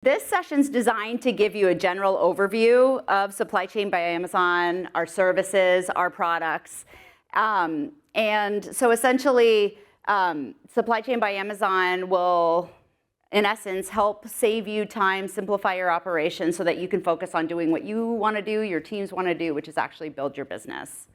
This session's designed to give you a general overview of Supply Chain by Amazon, our services, our products. And so essentially, Supply Chain by Amazon will, in essence, help save you time, simplify your operations so that you can focus on doing what you want to do, your teams want to do, which is actually build your business.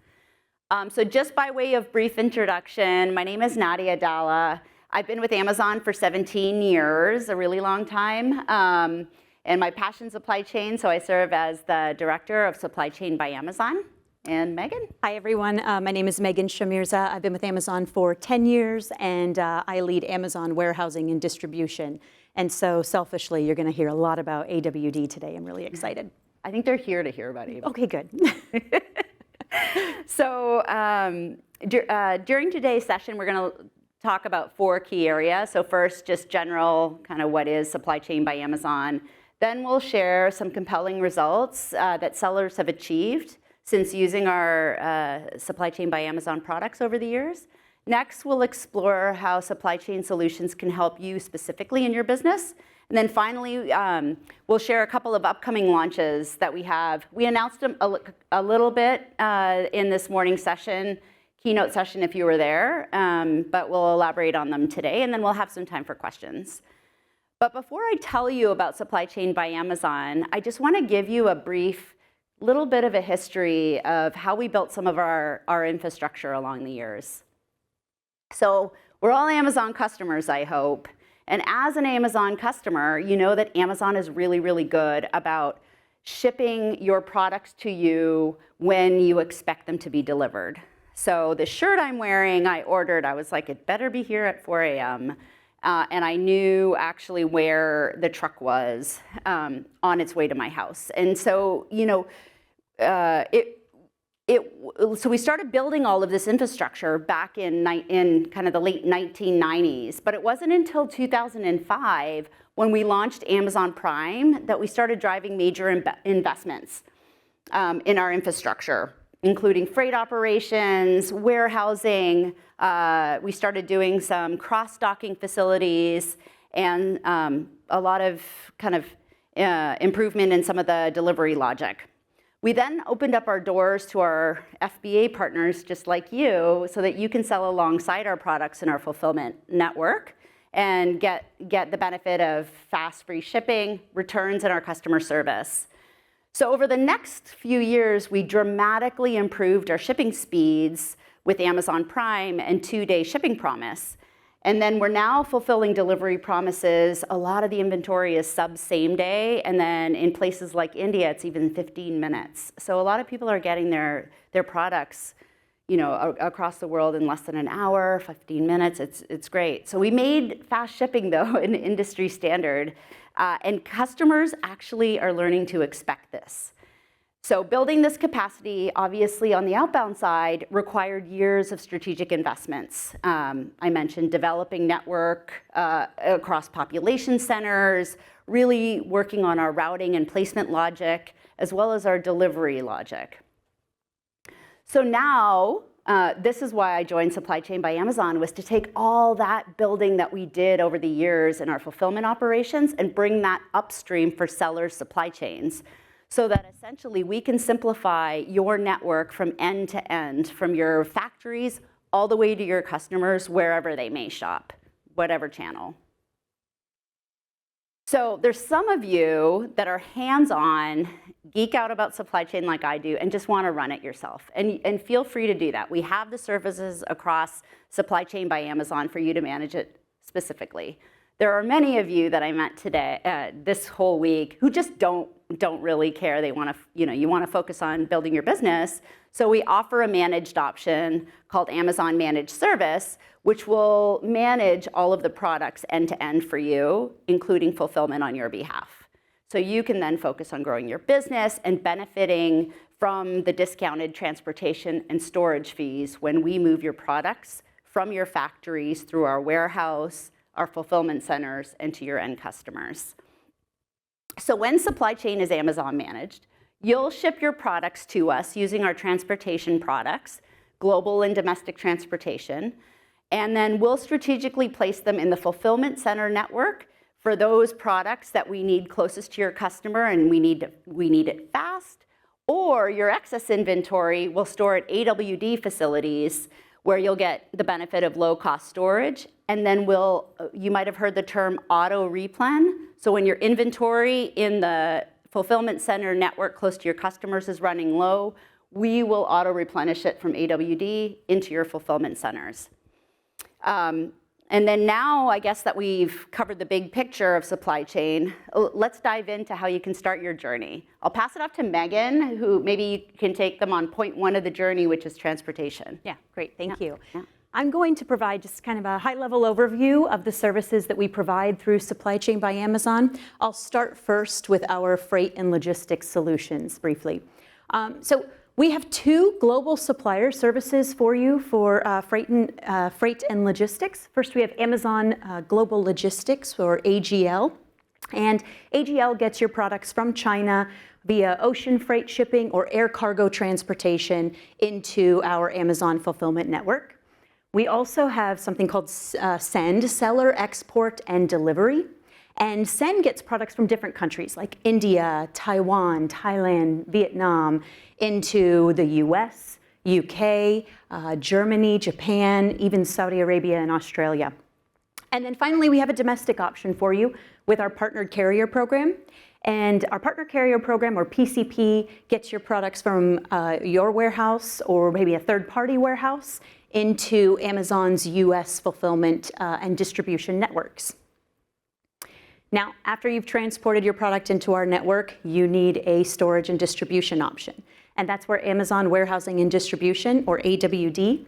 So just by way of brief introduction, my name is Nadia Dalla. I've been with Amazon for 17 years, a really long time. And my passion supply chain, so I serve as the director of Supply Chain by Amazon. And Megan? Hi, everyone. My name is Megan Shamirza. I've been with Amazon for 10 years, and I lead Amazon warehousing and distribution. And so selfishly, you're going to hear a lot about AWD today. I'm really excited. I think they're here to hear about AWD. Okay, good. So during today's session, we're going to talk about 4 key areas. So first, just general, kind of what is Supply Chain by Amazon. Then we'll share some compelling results that sellers have achieved since using our Supply Chain by Amazon products over the years. Next, we'll explore how supply chain solutions can help you specifically in your business. And then finally, we'll share a couple of upcoming launches that we have. We announced them a little bit in this morning's session, keynote session if you were there, but we'll elaborate on them today, and then we'll have some time for questions. But before I tell you about Supply Chain by Amazon, I just want to give you a brief little bit of a history of how we built some of our infrastructure along the years. So we're all Amazon customers, I hope. And as an Amazon customer, you know that Amazon is really, really good about shipping your products to you when you expect them to be delivered. So the shirt I'm wearing, I ordered, I was like, it better be here at 4 a.m. And I knew actually where the truck was on its way to my house. And so, you know, so we started building all of this infrastructure back in kind of the late 1990s. But it wasn't until 2005 when we launched Amazon Prime that we started driving major investments in our infrastructure, including freight operations, warehousing. We started doing some cross-docking facilities and a lot of kind of improvement in some of the delivery logic. We then opened up our doors to our FBA partners just like you so that you can sell alongside our products in our fulfillment network and get the benefit of fast, free shipping, returns, and our customer service. So over the next few years, we dramatically improved our shipping speeds with Amazon Prime and 2-day shipping promise. And then we're now fulfilling delivery promises. A lot of the inventory is same day, and then in places like India, it's even 15 minutes. So a lot of people are getting their products, you know, across the world in less than an hour, 15 minutes. It's great. So we made fast shipping, though, an industry standard. And customers actually are learning to expect this. So building this capacity, obviously on the outbound side, required years of strategic investments. I mentioned developing network across population centers, really working on our routing and placement logic, as well as our delivery logic. So now, this is why I joined Supply Chain by Amazon, was to take all that building that we did over the years in our fulfillment operations and bring that upstream for sellers' supply chains so that essentially we can simplify your network from end to end, from your factories all the way to your customers, wherever they may shop, whatever channel. So there's some of you that are hands-on, geek out about supply chain like I do, and just want to run it yourself. And feel free to do that. We have the services across Supply Chain by Amazon for you to manage it specifically. There are many of you that I met today, this whole week, who just don't really care. They want to, you want to focus on building your business. So we offer a managed option called Amazon Managed Service, which will manage all of the products end to end for you, including fulfillment on your behalf. So you can then focus on growing your business and benefiting from the discounted transportation and storage fees when we move your products from your factories through our warehouse, our fulfillment centers, and to your end customers. So when supply chain is Amazon managed, you'll ship your products to us using our transportation products, global and domestic transportation, and then we'll strategically place them in the fulfillment center network for those products that we need closest to your customer and we need it fast, or your excess inventory we'll store at AWD facilities where you'll get the benefit of low-cost storage. And then you might have heard the term auto replen. So when your inventory in the fulfillment center network close to your customers is running low, we will auto replenish it from AWD into your fulfillment centers. And then now, I guess that we've covered the big picture of supply chain, let's dive into how you can start your journey. I'll pass it off to Megan, who maybe you can take them on point one of the journey, which is transportation. Yeah, great, thank you. Yeah. I'm going to provide just kind of a high-level overview of the services that we provide through Supply Chain by Amazon. I'll start first with our freight and logistics solutions briefly. So we have two global supplier services for you for freight and logistics. First, we have Amazon Global Logistics, or AGL. And AGL gets your products from China via ocean freight shipping or air cargo transportation into our Amazon fulfillment network. We also have something called Send, Seller Export and Delivery. And Send gets products from different countries like India, Taiwan, Thailand, Vietnam, into the US, UK, Germany, Japan, even Saudi Arabia and Australia. And then finally, we have a domestic option for you with our Partnered Carrier Program. And our Partner Carrier Program, or PCP, gets your products from your warehouse or maybe a third-party warehouse into Amazon's US fulfillment and distribution networks. Now, after you've transported your product into our network, you need a storage and distribution option. And that's where Amazon Warehousing and Distribution, or AWD,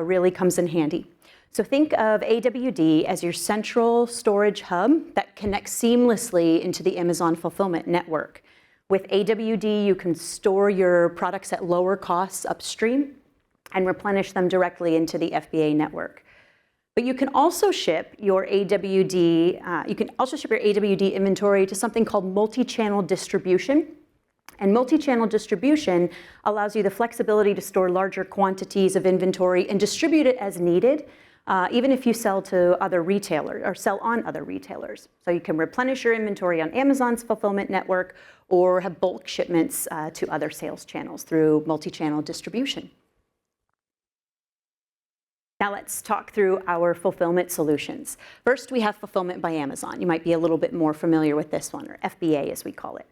really comes in handy. So think of AWD as your central storage hub that connects seamlessly into the Amazon fulfillment network. With AWD, you can store your products at lower costs upstream and replenish them directly into the FBA network. But you can also ship your AWD inventory to something called multi-channel distribution. And multi-channel distribution allows you the flexibility to store larger quantities of inventory and distribute it as needed, even if you sell to other retailers or sell on other retailers. So you can replenish your inventory on Amazon's fulfillment network or have bulk shipments to other sales channels through multi-channel distribution. Now let's talk through our fulfillment solutions. First, we have Fulfillment by Amazon. You might be a little bit more familiar with this one, or FBA as we call it.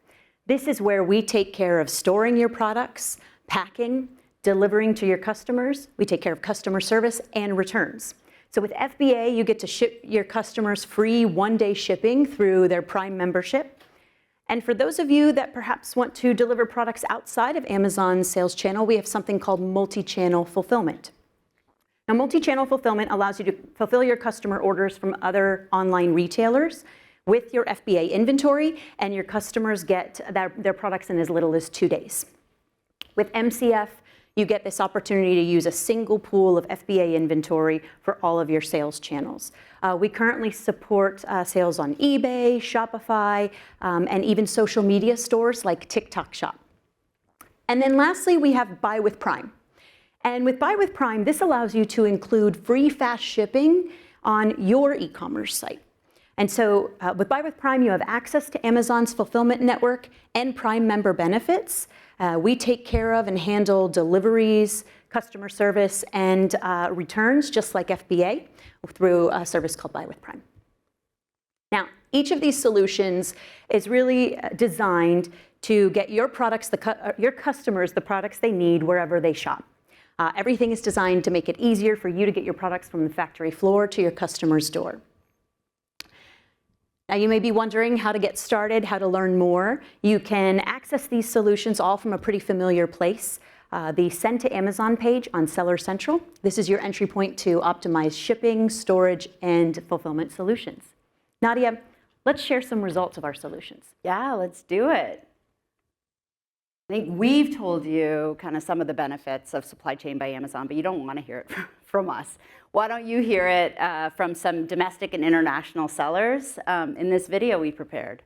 This is where we take care of storing your products, packing, delivering to your customers. We take care of customer service and returns. So with FBA, you get to ship your customers free one-day shipping through their Prime membership. And for those of you that perhaps want to deliver products outside of Amazon's sales channel, we have something called multi-channel fulfillment. Now, multi-channel fulfillment allows you to fulfill your customer orders from other online retailers with your FBA inventory, and your customers get their products in as little as 2 days. With MCF, you get this opportunity to use a single pool of FBA inventory for all of your sales channels. We currently support sales on eBay, Shopify, and even social media stores like TikTok Shop. And then lastly, we have Buy with Prime. And with Buy with Prime, this allows you to include free fast shipping on your e-commerce site. And so with Buy with Prime, you have access to Amazon's fulfillment network and Prime member benefits. We take care of and handle deliveries, customer service, and returns, just like FBA, through a service called Buy with Prime. Now, each of these solutions is really designed to get your products, your customers, the products they need wherever they shop. Everything is designed to make it easier for you to get your products from the factory floor to your customer's door. Now, you may be wondering how to get started, how to learn more. You can access these solutions all from a pretty familiar place. The Send to Amazon page on Seller Central. This is your entry point to optimize shipping, storage, and fulfillment solutions. Nadia, let's share some results of our solutions. Yeah, let's do it. I think we've told you kind of some of the benefits of Supply Chain by Amazon, but you don't want to hear it from us. Why don't you hear it from some domestic and international sellers in this video we prepared?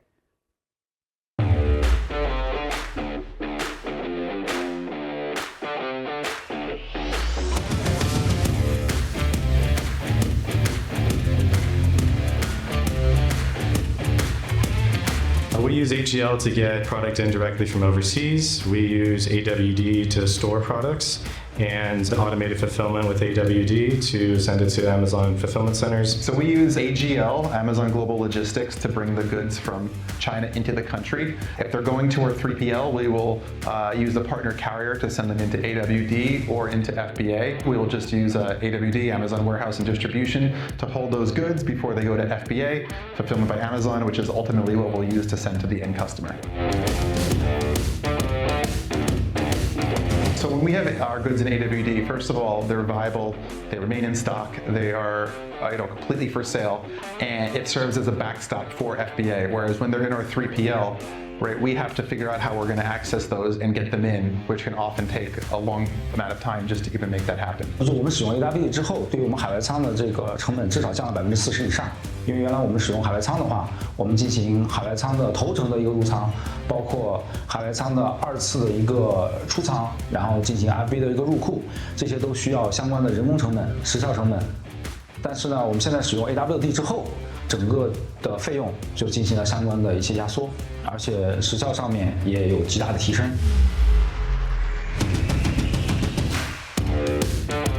use AGL to get product in directly from overseas. We use AWD to store products and automated fulfillment with AWD to send it to Amazon fulfillment centers. So we use AGL, Amazon Global Logistics, to bring the goods from China into the country. If they're going to our 3PL, we will use the partner carrier to send them into AWD or into FBA. We will just use AWD, Amazon Warehouse and Distribution, to hold those goods before they go to FBA, Fulfillment by Amazon, which is ultimately what we'll use to send to the end customer. So when we have our goods in AWD, first of all, they're viable, they remain in stock, they are completely for sale, and it serves as a backstop for FBA, whereas when they're in our 3PL, right, we have to figure out how we're going to access those and get them in, which can often take a long amount of time just to even make that happen. 就是我们使用 AWD 之后，对于我们海外仓的这个成本至少降了40%以上。因为原来我们使用海外仓的话，我们进行海外仓的头程的一个入仓，包括海外仓的2次的一个出仓，然后进行 FBA 的一个入库，这些都需要相关的人工成本、时效成本。但是呢，我们现在使用 AWD 之后，整个的费用就进行了相关的一些压缩，而且时效上面也有极大的提升。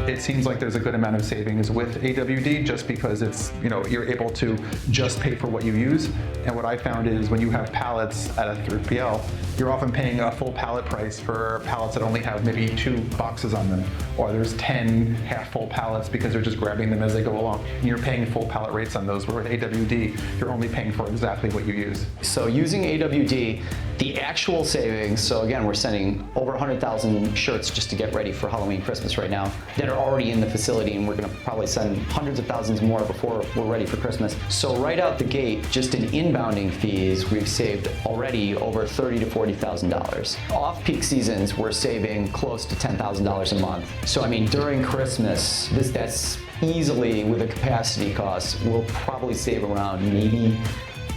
It seems like there's a good amount of savings with AWD just because it's, you're able to just pay for what you use. And what I found is when you have pallets at a 3PL, you're often paying a full pallet price for pallets that only have maybe 2 boxes on them. Or there's 10 half-full pallets because they're just grabbing them as they go along. And you're paying full pallet rates on those, where with AWD, you're only paying for exactly what you use. So using AWD, the actual savings, so again, we're sending over 100,000 shirts just to get ready for Halloween, Christmas right now, that are already in the facility, and we're gonna probably send hundreds of thousands more before we're ready for Christmas. So right out the gate, just in inbounding fees, we've saved already over $30,000 to $40,000. Off-peak seasons, we're saving close to $10,000 a month. So I mean, during Christmas, that's easily, with a capacity cost, we'll probably save around maybe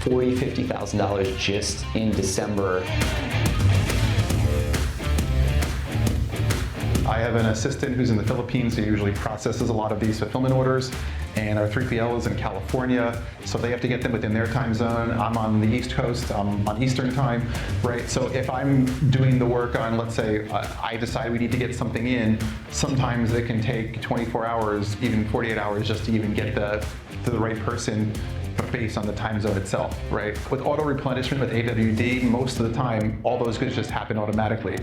$40,000, $50,000 just in December. I have an assistant who's in the Philippines who usually processes a lot of these fulfillment orders, and our 3PL is in California, so they have to get them within their time zone. I'm on the East Coast, I'm on Eastern time, right? So if I'm doing the work on, let's say, I decide we need to get something in, sometimes it can take 24 hours, even 48 hours just to even get to the right person based on the time zone itself, right? With auto replenishment with AWD, most of the time, all those goods just happen automatically.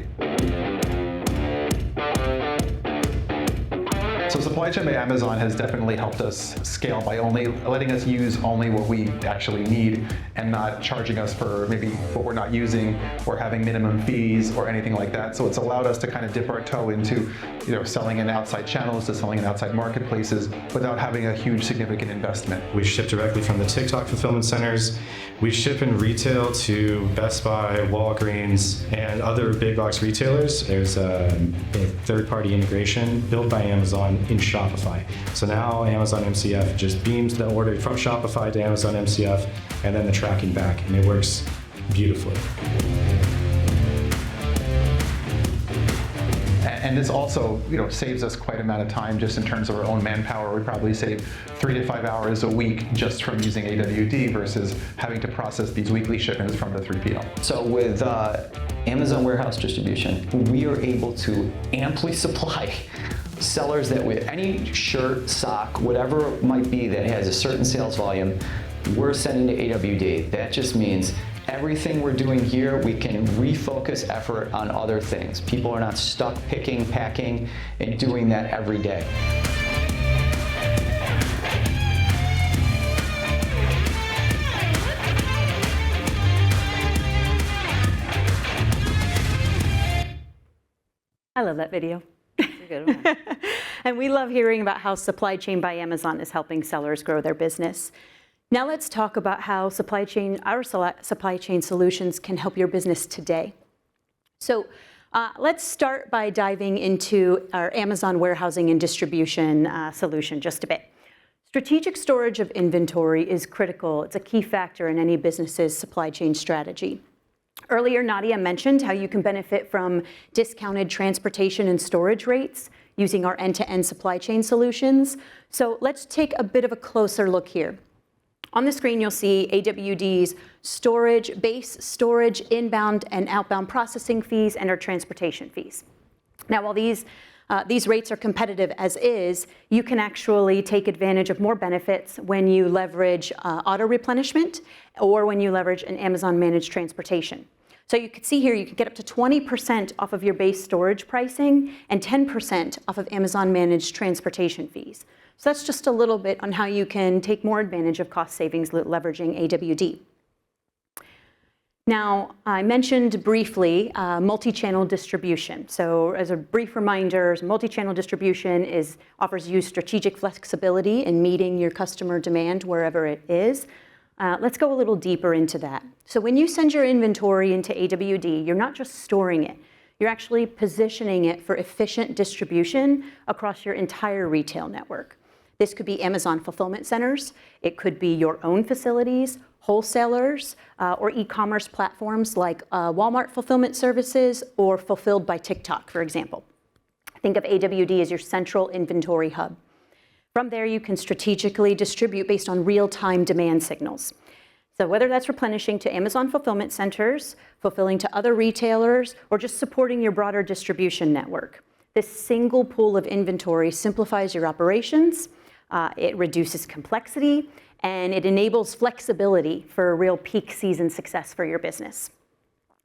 So Supply Chain by Amazon has definitely helped us scale by only letting us use only what we actually need and not charging us for maybe what we're not using or having minimum fees or anything like that. So it's allowed us to kind of dip our toe into, selling in outside channels to selling in outside marketplaces without having a huge significant investment. We ship directly from the TikTok fulfillment centers. We ship in retail to Best Buy, Walgreens, and other big box retailers. There's a third-party integration built by Amazon in Shopify. So now Amazon MCF just beams the order from Shopify to Amazon MCF and then the tracking back, and it works beautifully. And this also, saves us quite an amount of time just in terms of our own manpower. We probably save 3 to 5 hours a week just from using AWD versus having to process these weekly shipments from the 3PL. So with Amazon Warehouse Distribution, we are able to amply supply sellers that with any shirt, sock, whatever it might be that has a certain sales volume, we're sending to AWD. That just means everything we're doing here, we can refocus effort on other things. People are not stuck picking, packing, and doing that every day. I love that video. That's a good one. And we love hearing about how Supply Chain by Amazon is helping sellers grow their business. Now let's talk about how our supply chain solutions can help your business today. So let's start by diving into our Amazon warehousing and distribution solution just a bit. Strategic storage of inventory is critical. It's a key factor in any business's supply chain strategy. Earlier, Nadia mentioned how you can benefit from discounted transportation and storage rates using our end-to-end supply chain solutions. So let's take a bit of a closer look here. On the screen, you'll see AWD's storage, base storage, inbound and outbound processing fees, and our transportation fees. Now, while these rates are competitive as is, you can actually take advantage of more benefits when you leverage auto replenishment or when you leverage an Amazon managed transportation. So you can see here, you can get up to 20% off of your base storage pricing and 10% off of Amazon managed transportation fees. So that's just a little bit on how you can take more advantage of cost savings leveraging AWD. Now, I mentioned briefly multi-channel distribution. So as a brief reminder, multi-channel distribution offers you strategic flexibility in meeting your customer demand wherever it is. Let's go a little deeper into that. So when you send your inventory into AWD, you're not just storing it, you're actually positioning it for efficient distribution across your entire retail network. This could be Amazon fulfillment centers, it could be your own facilities, wholesalers, or e-commerce platforms like Walmart fulfillment services or Fulfilled by TikTok, for example. Think of AWD as your central inventory hub. From there, you can strategically distribute based on real-time demand signals. So whether that's replenishing to Amazon fulfillment centers, fulfilling to other retailers, or just supporting your broader distribution network, this single pool of inventory simplifies your operations, it reduces complexity, and it enables flexibility for a real peak season success for your business.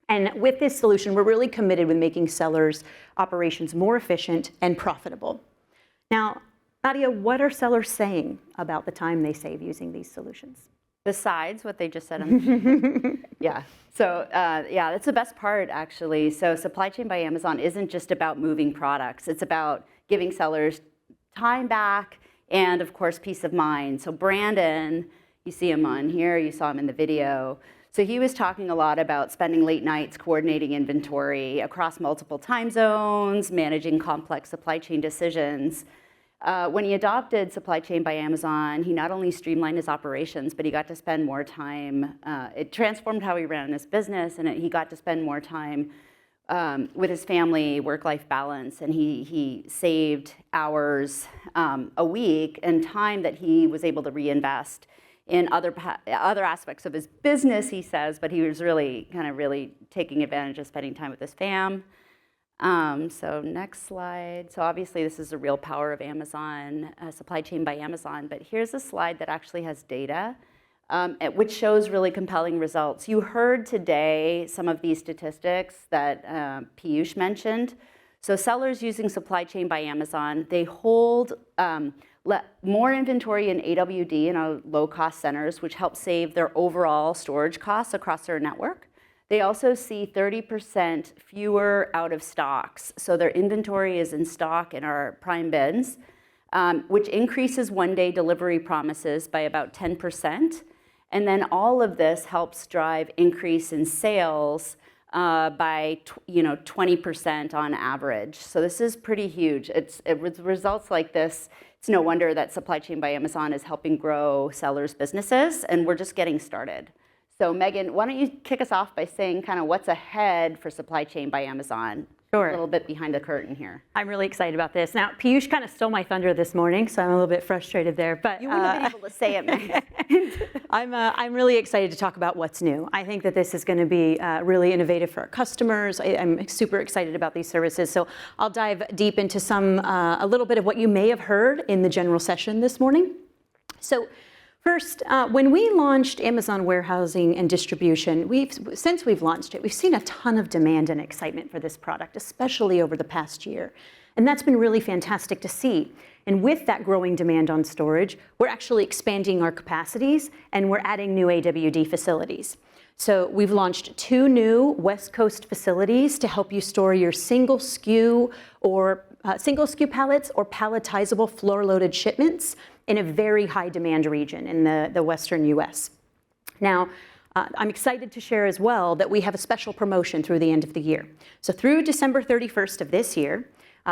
And with this solution, we're really committed with making sellers' operations more efficient and profitable. Now, Nadia, what are sellers saying about the time they save using these solutions? Besides what they just said. Yeah. So yeah, that's the best part, actually. So Supply Chain by Amazon isn't just about moving products. It's about giving sellers time back and, of course, peace of mind. So Brandon, you see him on here. You saw him in the video. So he was talking a lot about spending late nights coordinating inventory across multiple time zones, managing complex supply chain decisions. When he adopted Supply Chain by Amazon, he not only streamlined his operations, but he got to spend more time. It transformed how he ran his business, and he got to spend more time with his family, work-life balance, and he saved hours a week and time that he was able to reinvest in other aspects of his business, he says, but he was really taking advantage of spending time with his fam. So next slide. So obviously this is the real power of Amazon, Supply Chain by Amazon, but here's a slide that actually has data, which shows really compelling results. You heard today some of these statistics that Piyush mentioned. So sellers using Supply Chain by Amazon, they hold more inventory in AWD in our low-cost centers, which helps save their overall storage costs across their network. They also see 30% fewer out of stocks. So their inventory is in stock in our Prime bins, which increases one-day delivery promises by about 10%. And then all of this helps drive increase in sales by 20% on average. So this is pretty huge. With results like this, it's no wonder that Supply Chain by Amazon is helping grow sellers' businesses, and we're just getting started. So Megan, why don't you kick us off by saying kind of what's ahead for Supply Chain by Amazon? Sure. A little bit behind the curtain here. I'm really excited about this. Now, Piyush kind of stole my thunder this morning, so I'm a little bit frustrated there. But you wouldn't have been able to say it, Megan. I'm really excited to talk about what's new. I think that this is going to be really innovative for our customers. I'm super excited about these services. So I'll dive deep into a little bit of what you may have heard in the general session this morning. So first, when we launched Amazon Warehousing and Distribution, since we've launched it, we've seen a ton of demand and excitement for this product, especially over the past year. And that's been really fantastic to see. And with that growing demand on storage, we're actually expanding our capacities and we're adding new AWD facilities. So we've launched 2 new West Coast facilities to help you store your single SKU pallets or palletizable floor-loaded shipments in a very high demand region in the Western US. Now, I'm excited to share as well that we have a special promotion through the end of the year. So through December 31st of this year,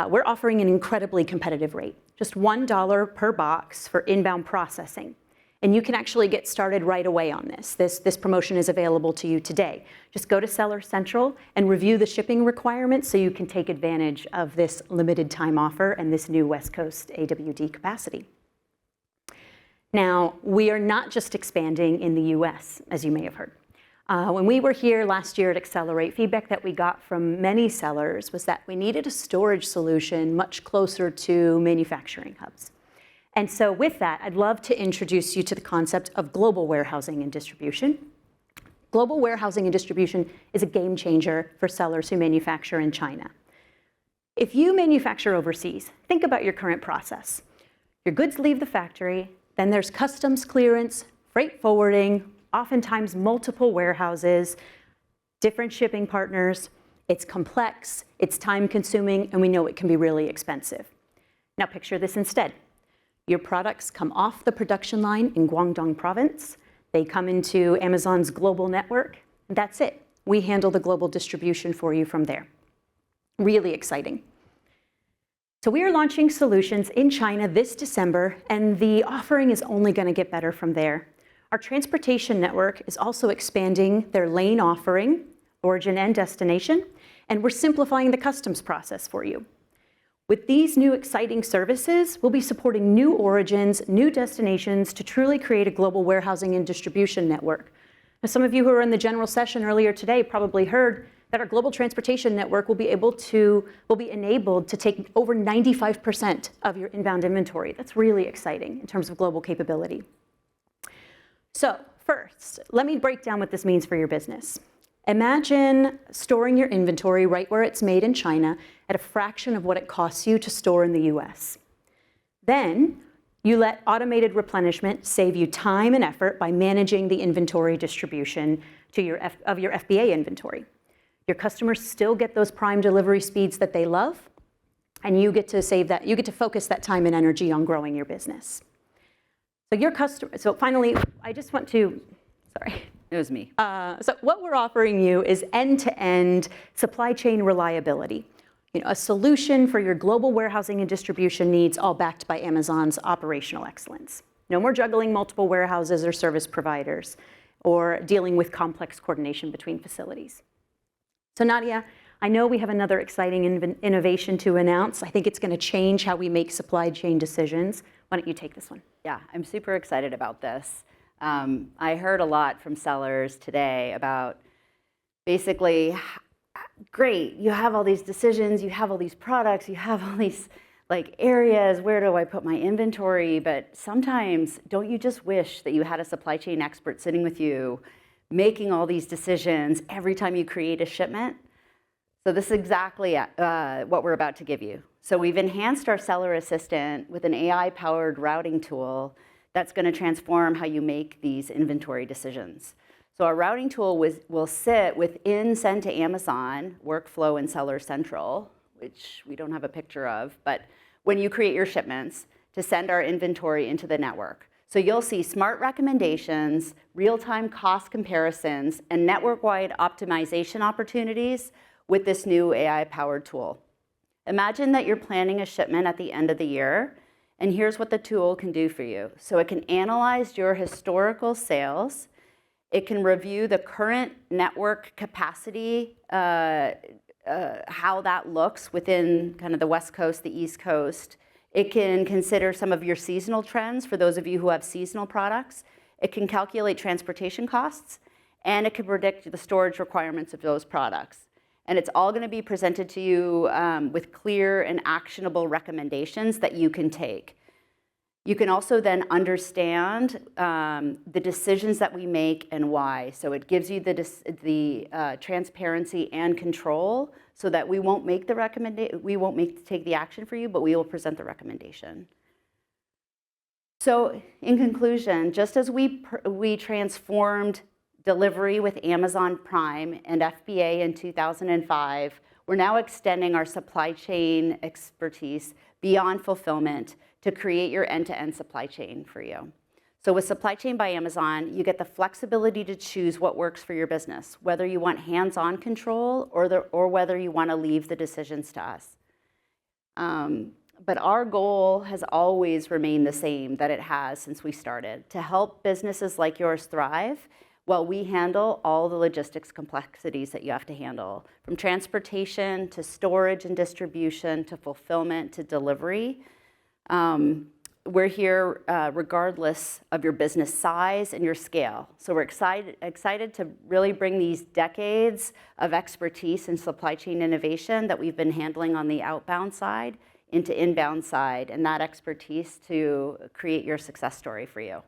we're offering an incredibly competitive rate, just $1 per box for inbound processing. And you can actually get started right away on this. This promotion is available to you today. Just go to Seller Central and review the shipping requirements so you can take advantage of this limited time offer and this new West Coast AWD capacity. Now, we are not just expanding in the US, as you may have heard. When we were here last year at Accelerate, feedback that we got from many sellers was that we needed a storage solution much closer to manufacturing hubs. And so with that, I'd love to introduce you to the concept of global warehousing and distribution. Global warehousing and distribution is a game changer for sellers who manufacture in China. If you manufacture overseas, think about your current process. Your goods leave the factory, then there's customs clearance, freight forwarding, oftentimes multiple warehouses, different shipping partners. It's complex, it's time-consuming, and we know it can be really expensive. Now picture this instead. Your products come off the production line in Guangdong province, they come into Amazon's global network, and that's it. We handle the global distribution for you from there. Really exciting. So we are launching solutions in China this December, and the offering is only going to get better from there. Our transportation network is also expanding their lane offering, origin and destination, and we're simplifying the customs process for you. With these new exciting services, we'll be supporting new origins, new destinations to truly create a global warehousing and distribution network. Now, some of you who were in the general session earlier today probably heard that our global transportation network will be enabled to take over 95% of your inbound inventory. That's really exciting in terms of global capability. So first, let me break down what this means for your business. Imagine storing your inventory right where it's made in China at a fraction of what it costs you to store in the US. Then you let automated replenishment save you time and effort by managing the inventory distribution of your FBA inventory. Your customers still get those prime delivery speeds that they love, and you get to focus that time and energy on growing your business. So finally, I just want to, sorry. It was me. So what we're offering you is end-to-end supply chain reliability. A solution for your global warehousing and distribution needs, all backed by Amazon's operational excellence. No more juggling multiple warehouses or service providers, or dealing with complex coordination between facilities. So Nadia, I know we have another exciting innovation to announce. I think it's going to change how we make supply chain decisions. Why don't you take this one? Yeah, I'm super excited about this. I heard a lot from sellers today about basically, great, you have all these decisions, you have all these products, you have all these areas, where do I put my inventory? But sometimes, don't you just wish that you had a supply chain expert sitting with you, making all these decisions every time you create a shipment? So this is exactly what we're about to give you. So we've enhanced our seller assistant with an AI-powered routing tool that's going to transform how you make these inventory decisions. So our routing tool will sit within Send to Amazon workflow in Seller Central, which we don't have a picture of, but when you create your shipments, to send our inventory into the network. So you'll see smart recommendations, real-time cost comparisons, and network-wide optimization opportunities with this new AI-powered tool. Imagine that you're planning a shipment at the end of the year, and here's what the tool can do for you. So it can analyze your historical sales. It can review the current network capacity, how that looks within kind of the West Coast, the East Coast. It can consider some of your seasonal trends for those of you who have seasonal products. It can calculate transportation costs, and it can predict the storage requirements of those products. And it's all going to be presented to you with clear and actionable recommendations that you can take. You can also then understand the decisions that we make and why. So it gives you the transparency and control, so that we won't make take the action for you, but we will present the recommendation. So in conclusion, just as we transformed delivery with Amazon Prime and FBA in 2005, we're now extending our supply chain expertise beyond fulfillment to create your end-to-end supply chain for you. So with Supply Chain by Amazon, you get the flexibility to choose what works for your business, whether you want hands-on control or whether you want to leave the decisions to us. But our goal has always remained the same that it has since we started, to help businesses like yours thrive while we handle all the logistics complexities that you have to handle, from transportation to storage and distribution to fulfillment to delivery. we're here regardless of your business size and your scale. So we're excited to really bring these decades of expertise in supply chain innovation that we've been handling on the outbound side into inbound side, and that expertise to create your success story for you.